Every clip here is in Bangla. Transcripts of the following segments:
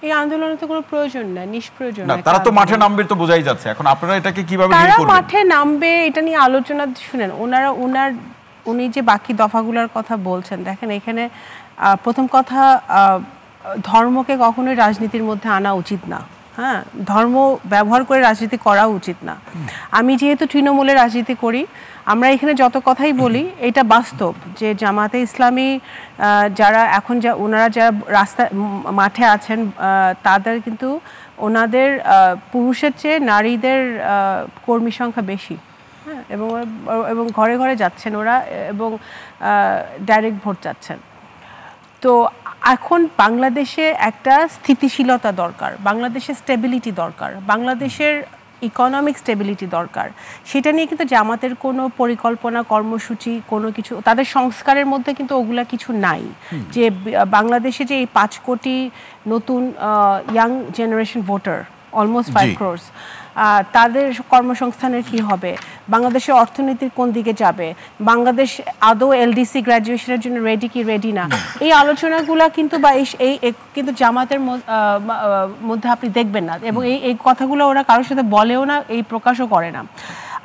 এই আন্দোলনের তো কোনো প্রয়োজন না, নিষ্প্রয়োজন। না, তারা তো মাঠে নামবে তো বোঝাই যাচ্ছে। এখন আপনারা এটাকে কিভাবে ডিল করবেন? তারা মাঠে নামবে এটা নিয়ে আলোচনা শুনেন। উনি যে বাকি দফাগুলোর কথা বলছেন, দেখেন এখানে প্রথম কথা, ধর্মকে কখনোই রাজনীতির মধ্যে আনা উচিত না। হ্যাঁ, ধর্ম ব্যবহার করে রাজনীতি করা উচিত না। আমি যেহেতু তৃণমূলে রাজনীতি করি, আমরা এখানে যত কথাই বলি এটা বাস্তব যে জামাতে ইসলামী যারা এখন ওনারা যারা মাঠে আছেন, তাদের কিন্তু ওনাদের পুরুষের চেয়ে নারীদের কর্মী সংখ্যা বেশি। হ্যাঁ, এবং ঘরে ঘরে যাচ্ছেন ওরা, এবং ডাইরেক্ট ভোট চাচ্ছেন। তো এখন বাংলাদেশে একটা স্থিতিশীলতা দরকার, বাংলাদেশের স্টেবিলিটি দরকার, বাংলাদেশের ইকোনমিক স্টেবিলিটি দরকার। সেটা নিয়ে কিন্তু জামাতের কোনো পরিকল্পনা, কর্মসূচি, কোনো কিছু তাদের সংস্কারের মধ্যে কিন্তু ওগুলা কিছু নাই। যে বাংলাদেশে যে এই 5 কোটি নতুন young generation voter, almost 5 crores, তাদের কর্মসংস্থানের কি হবে, বাংলাদেশের অর্থনীতির কোন দিকে যাবে, বাংলাদেশ আদৌ এলডিসি গ্র্যাজুয়েশনের জন্য রেডি কি রেডি না, এই আলোচনাগুলো কিন্তু কিন্তু জামাতের মধ্যে আপনি দেখবেন না। এবং এই কথাগুলো ওরা কারোর সাথে বলেও না, এই প্রকাশও করে না।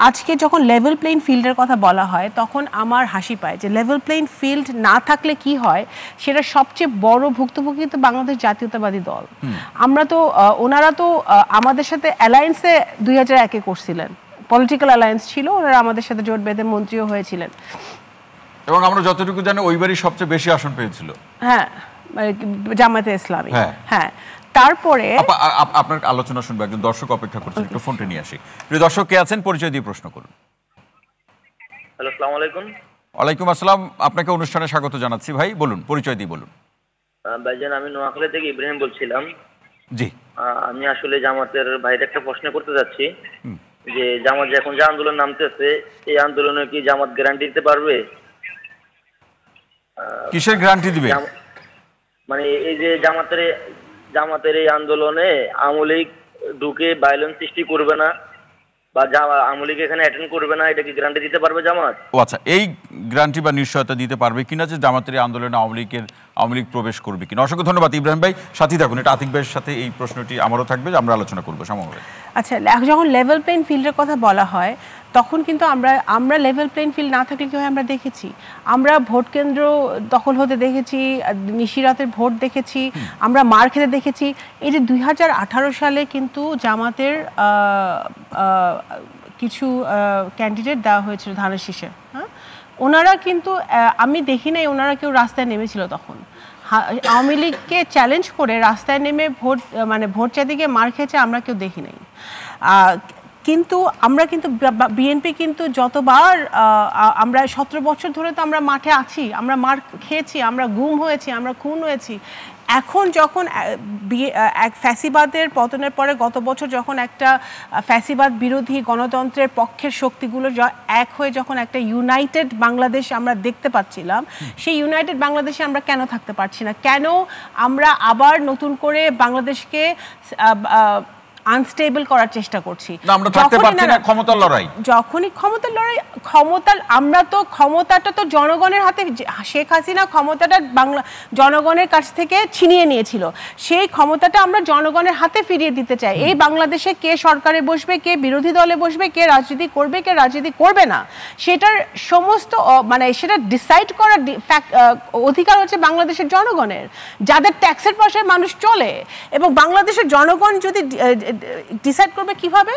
আজকে যখন লেভেল প্লেইং ফিল্ডের কথা বলা হয়, তখন আমার হাসি পায় যে লেভেল প্লেইং ফিল্ড না থাকলে কি হয়, সেটা সবচেয়ে বড় ভুক্তভোগী তো বাংলাদেশ জাতীয়তাবাদী দল। আমরা তো ওনারা তো আমাদের সাথে অ্যালায়েন্সে 2001-এ করছিলেন, পলিটিক্যাল অ্যালায়েন্স ছিল, ওনারা আমাদের সাথে জোট বেঁধে মন্ত্রীও হয়েছিলেন। এবং আমরা যতটুকু জানি ওইবারই সবচেয়ে বেশি আসন পেয়েছিল। হ্যাঁ, জামায়াতে ইসলামী। হ্যাঁ, তারপরে আপনার আলোচনা শুনবো, একজন দর্শক অপেক্ষা করছেন, একটু ফোনটা নিয়ে আসি। প্রিয় দর্শক কে আছেন, পরিচয় দিয়ে প্রশ্ন করুন। হ্যালো, আসসালামু আলাইকুম। ওয়ালাইকুম আসসালাম, আপনাকে অনুষ্ঠানে স্বাগত জানাচ্ছি। ভাই বলুন, পরিচয় দিয়ে বলুন। ভাইজান, আমি নোয়াখালী থেকে ইব্রাহিম বলছিলাম। জি, আমি আসলে জামাতের ভাইয়ের একটা প্রশ্ন করতে যাচ্ছি যে জামাত এখন যে আন্দোলন নামতেছে, এই আন্দোলনে কি জামাত গ্যারান্টি দিতে পারবে? কিসের গ্যারান্টি দিবে? মানে এই যে জামাতের এই আন্দোলনে আওয়ামী লীগ ঢুকে ভায়োলেন্স সৃষ্টি করবে না, বা আওয়ামী লীগ এখানে অ্যাটেন্ড করবে না, এটা কি গ্যারান্টি দিতে পারবে জামাত? ও আচ্ছা, এই গ্যারান্টি বা নিশ্চয়তা দিতে পারবে কিনা যে জামাতের আন্দোলনে আওয়ামী লীগ প্রবেশ করবে কিনা। অসংখ্য ধন্যবাদ ইব্রাহিম ভাই, সাথে থাকুন। এটা আতিক ভাইয়ের সাথে এই প্রশ্নটি আমারও থাকবে, আমরা আলোচনা করবো সমভাবে। আচ্ছা, যখন লেভেল প্লেইং ফিল্ডের কথা বলা হয়, তখন কিন্তু আমরা লেভেল প্লেইং ফিল্ড না থাকলে কি হয় আমরা দেখেছি। আমরা ভোট কেন্দ্র দখল হতে দেখেছি, নিশিরাতের ভোট দেখেছি, আমরা মার খেতে দেখেছি। এই যে 2018 সালে কিন্তু জামাতের কিছু ক্যান্ডিডেট দেওয়া হয়েছিল ধানের শীষে। হ্যাঁ, ওনারা কিন্তু আমি দেখি নাই ওনারা কেউ রাস্তায় নেমেছিল তখন। আওয়ামী লীগকে চ্যালেঞ্জ করে রাস্তায় নেমে ভোট চাইতে গিয়ে মার খেয়েছে আমরা কেউ দেখি নাই। কিন্তু আমরা কিন্তু বিএনপি কিন্তু যতবার আমরা 17 বছর ধরে তো আমরা মাঠে আছি, আমরা মার খেয়েছি, আমরা গুম হয়েছি, আমরা খুন হয়েছি। এখন যখন এক ফ্যাসিবাদের পতনের পরে গত বছর যখন একটা ফ্যাসিবাদ বিরোধী গণতন্ত্রের পক্ষের শক্তিগুলো এক হয়ে যখন একটা ইউনাইটেড বাংলাদেশ আমরা দেখতে পাচ্ছিলাম, সেই ইউনাইটেড বাংলাদেশে আমরা কেন থাকতে পারছি না? কেন আমরা আবার নতুন করে বাংলাদেশকে আনস্টেবল করার চেষ্টা করছি? আমরা থাকতে পারছি না। ক্ষমতার লড়াই, যখনই ক্ষমতাটা তো জনগণের হাতে। শেখ হাসিনা ক্ষমতাটা জনগণের কাছ থেকে ছিনিয়ে নিয়েছিল, সেই ক্ষমতাটা আমরা জনগণের হাতে ফিরিয়ে দিতে চাই। এই বাংলাদেশে কে সরকারে বসবে, কে বিরোধী দলে বসবে, কে রাজনীতি করবে, কে রাজনীতি করবে না, সেটার সমস্ত সেটা ডিসাইড করার অধিকার হচ্ছে বাংলাদেশের জনগণের, যাদের ট্যাক্সের পয়সায় মানুষ চলে। এবং বাংলাদেশের জনগণ যদি ডিসাইড করবে কিভাবে,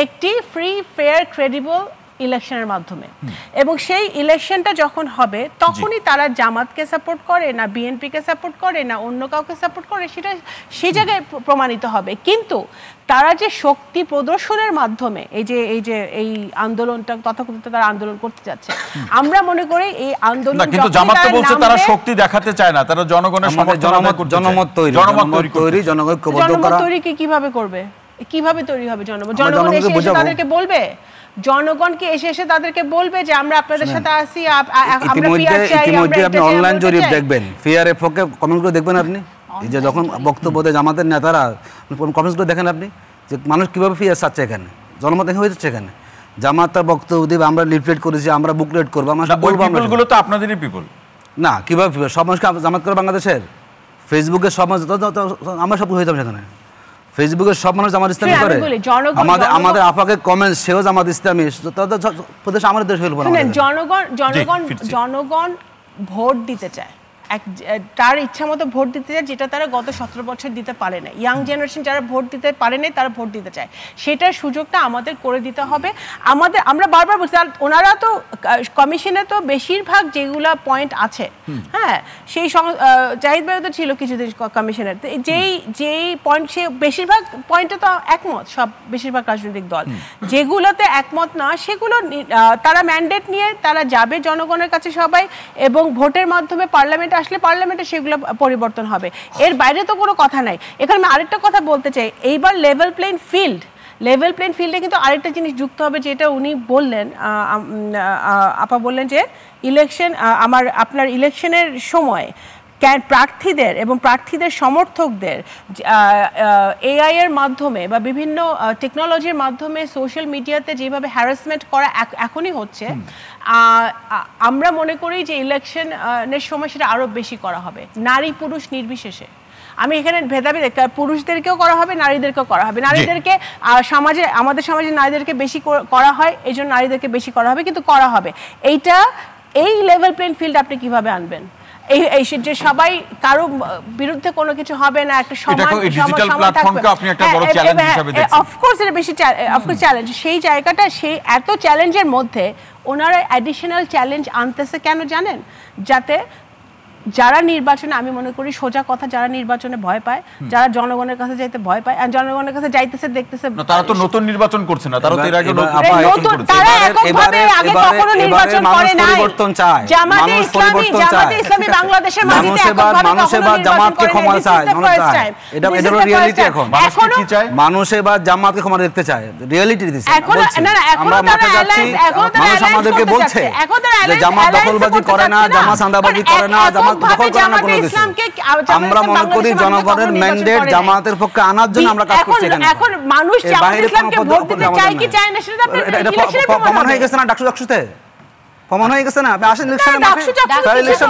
একটি ফ্রি, ফেয়ার, ক্রেডিবল ইলেকশনের মাধ্যমে। এবং সেই ইলেকশনটা যখন হবে তখনই তারা জামাতকে সাপোর্ট করে না, বিএনপিকে সাপোর্ট করে না, অন্য কাউকে সাপোর্ট করে, সেটা সেই জায়গায় প্রমাণিত হবে। কিন্তু তারা যে শক্তি প্রদর্শনের মাধ্যমে এই আন্দোলনটা তথাকথিত তারা আন্দোলন করতে যাচ্ছে, আমরা মনে করি এই আন্দোলন কিন্তু জামাত তো বলছে তারা শক্তি দেখাতে চায় না, তারা জনগণের জনমত তৈরি কিভাবে করবে, কিভাবে তৈরি হবে জনমত? জনগণ এসে তাদেরকে বলবে, জনগণকে এসে তাদেরকে বলবে যে আমরা আপনাদের সাথে আছি, আমরা পিয়ার চাই। ইতিমধ্যে আপনি অনলাইন জরিপ দেখবেন, ফেয়ারের পক্ষে কমেন্টগুলো দেখবেন আপনি। এই যে যখন বক্তব্য দেয় জামাতের নেতারা, কমেন্টসগুলো দেখেন আপনি যে মানুষ কীভাবে ফিয়ার চাচ্ছে, এখানে জনমত হয়ে যাচ্ছে। এখানে জামাত তার বক্তব্য দেবে, আমরা লিফলেট করেছি, আমরা বুকলেট করবো, আমরা বলবো। পিপলগুলো তো আপনাদেরই পিপল না, কীভাবে সব মানুষকে জামাত করে বাংলাদেশের ফেসবুকের সব মানুষ আমরা সব হয়ে যাবো সেখানে। ফেসবুকের সব মানুষ জামাত ইসলামী করে, আমাদের আপাকে কমেন্ট সেও জামাত ইসলামী, প্রদেশ আমাদের দেশ হইল। জনগণ ভোট দিতে চায়, তার ইচ্ছা মতো ভোট দিতে চায়, যেটা তারা গত 17 বছর দিতে পারে না। ইয়াং জেনারেশন যারা ভোট দিতে পারে নাই তারা ভোট দিতে চায়, সেটার সুযোগটা আমাদের করে দিতে হবে। আমরা বারবার বলছি, ওনারা তো কমিশনে তো বেশিরভাগ যেগুলা পয়েন্ট আছে, হ্যাঁ, সেই জাহিদ ভাই তো ছিল কিছুদিন কমিশনের, যেই পয়েন্ট, সে বেশিরভাগ পয়েন্টে তো একমত সব, বেশিরভাগ রাজনৈতিক দল। যেগুলোতে একমত না সেগুলো তারা ম্যান্ডেট নিয়ে তারা যাবে জনগণের কাছে সবাই, এবং ভোটের মাধ্যমে পার্লামেন্টে আসলে পার্লামেন্টে সেগুলো পরিবর্তন হবে। এর বাইরে তো কোনো কথা নাই। এখানে আমি আরেকটা কথা বলতে চাই, এইবার লেভেল প্লেইং ফিল্ডে কিন্তু আরেকটা জিনিস যুক্ত হবে, যেটা উনি বললেন, আপা বললেন যে ইলেকশন, আপনার ইলেকশনের সময় প্রার্থীদের এবং প্রার্থীদের সমর্থকদের এআই এর মাধ্যমে বা বিভিন্ন টেকনোলজির মাধ্যমে সোশ্যাল মিডিয়াতে যেভাবে হ্যারাসমেন্ট করা এখনই হচ্ছে, আমরা মনে করি যে ইলেকশনের সময় সেটা আরো বেশি করা হবে, নারী পুরুষ নির্বিশেষে। আমি এখানে ভেদাভেদ, পুরুষদেরকেও করা হবে, নারীদেরকেও করা হবে। নারীদেরকে আমাদের সমাজে নারীদেরকে বেশি করা হয়, এই জন্য নারীদেরকে বেশি করা হবে, কিন্তু করা হবে। এই লেভেল প্লেইং ফিল্ড আপনি কিভাবে আনবেন? এই যে সবাই কারো বিরুদ্ধে কোনো কিছু হবে না, একটা অফকোর্স এটা বেশি চ্যালেঞ্জ। সেই জায়গাটা, সেই এত চ্যালেঞ্জের মধ্যে ওনারা অ্যাডিশনাল চ্যালেঞ্জ আনতেছে কেন জানেন? যাতে যারা নির্বাচনে, আমি মনে করি সোজা কথা, যারা নির্বাচনে ভয় পায়, যারা জনগণের কাছে যাইতে ভয় পায়, আর জনগণের কাছে যাইতেছে দেখতেছে, তারা তো নতুন নির্বাচন করছে না, তারা তো এর আগে তারা এককভাবে আগে কখনো নির্বাচন করে নাই। জামাতে ইসলামী বাংলাদেশের মাটিতে এককভাবে কখনো জামাতকে ক্ষমা চায়, এটা হলো রিয়েলিটি। এখন মানুষ এবার জামাতকে ক্ষমা দেখতে চায়, রিয়েলিটি দিছে। আমরা মাঠে যাচ্ছি, মানুষ আমাদেরকে বলছে যে জামাত দখলবাজি করে না, জামাত চাঁদাবাজি করে না, আমরা মনে করি জনগণের ম্যান্ডেট জামাতের পক্ষে আনার জন্য আমরা কাজ করছি। এখন মানুষ জামাত ইসলামকে ভোট দিতে চায় কি চায় না সেটা প্রমাণ হয়ে গেছে না, ডাকসুতে প্রমাণ হয়ে গেছে না। আপনি আসেন ইলেকশনে, ইলেকশন